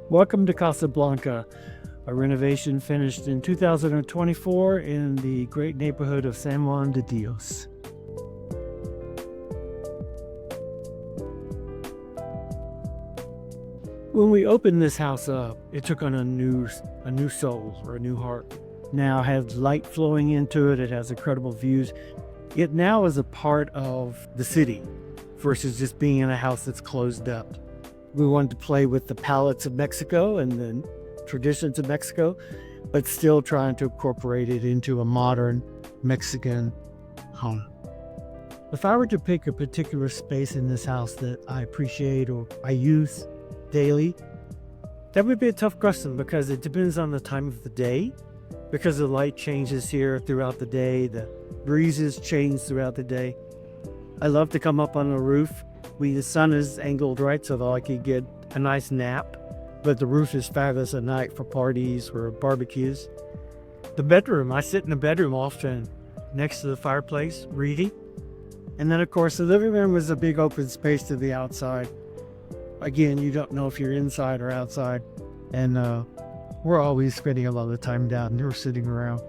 Welcome to Casa Blanca, a renovation finished in 2024 in the great neighborhood of San Juan de Dios. When we opened this house up, it took on a new soul or a new heart. Now has light flowing into it. It has incredible views. It now is a part of the city versus just being in a house that's closed up. We wanted to play with the palettes of Mexico and the traditions of Mexico, but still trying to incorporate it into a modern Mexican home. If I were to pick a particular space in this house that I appreciate or I use daily, that would be a tough question because it depends on the time of the day, because the light changes here throughout the day, the breezes change throughout the day. I love to come up on the roof. The sun is angled right so that I could get a nice nap, but the roof is fabulous at night for parties or barbecues. The bedroom, I sit in the bedroom often next to the fireplace reading. And then of course the living room is a big open space to the outside. Again, you don't know if you're inside or outside. And we're always spending a lot of time down here sitting around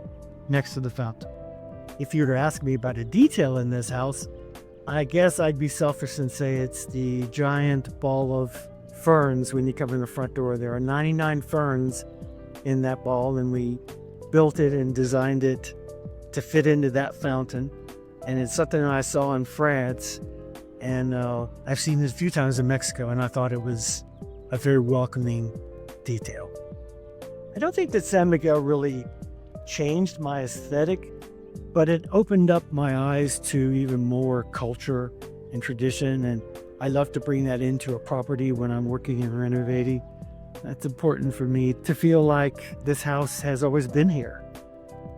next to the fountain. If you were to ask me about a detail in this house, I guess I'd be selfish and say it's the giant ball of ferns when you come in the front door. There are 99 ferns in that ball, and we built it and designed it to fit into that fountain. And it's something that I saw in France, and I've seen it a few times in Mexico, and I thought it was a very welcoming detail. I don't think that San Miguel really changed my aesthetic, but it opened up my eyes to even more culture and tradition, and I love to bring that into a property when I'm working and renovating. That's important for me to feel like this house has always been here,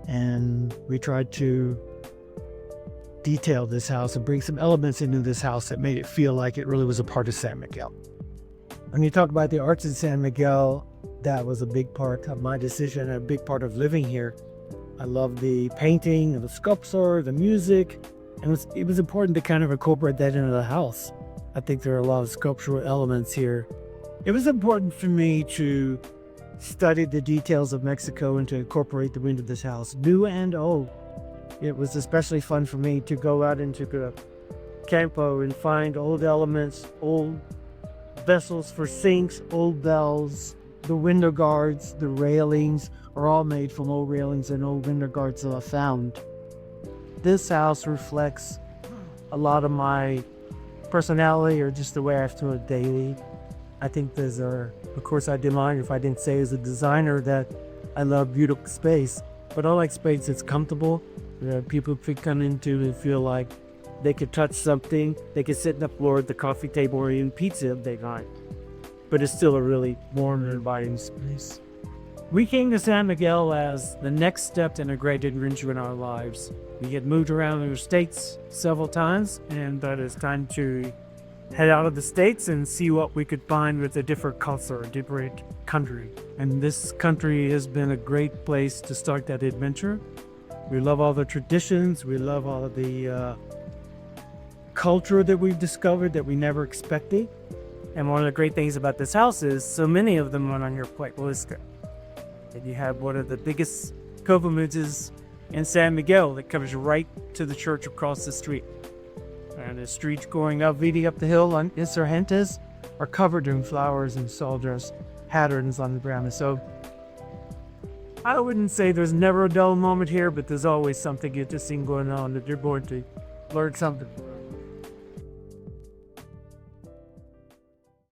and we tried to detail this house and bring some elements into this house that made it feel like it really was a part of San Miguel. When you talk about the arts in San Miguel, that was a big part of my decision, a big part of living here. I love the painting, the sculpture, the music, and it was important to kind of incorporate that into the house. I think there are a lot of sculptural elements here. It was important for me to study the details of Mexico and to incorporate them into this house, new and old. It was especially fun for me to go out into the campo and find old elements, old vessels for sinks, old bells, the window guards, the railings, are all made from old railings and old window guards that I found. This house reflects a lot of my personality or just the way I feel daily. I think of course I didn't mind if I didn't say as a designer that I love beautiful space, but I like space that's comfortable, that people can come into and feel like they could touch something, they could sit on the floor at the coffee table or even pizza if they like, but it's still a really warm and inviting space. We came to San Miguel as the next step in a great adventure in our lives. We had moved around the states several times, and that it's time to head out of the states and see what we could find with a different culture, a different country. And this country has been a great place to start that adventure. We love all the traditions. We love all of the culture that we've discovered that we never expected. And one of the great things about this house is so many of them are on your plate list. And you have one of the biggest covamuses in San Miguel that comes right to the church across the street. And the streets going up, leading up the hill on Insurgentes are covered in flowers and soldiers patterns on the ground. And so I wouldn't say there's never a dull moment here, but there's always something interesting going on that you're going to learn something from.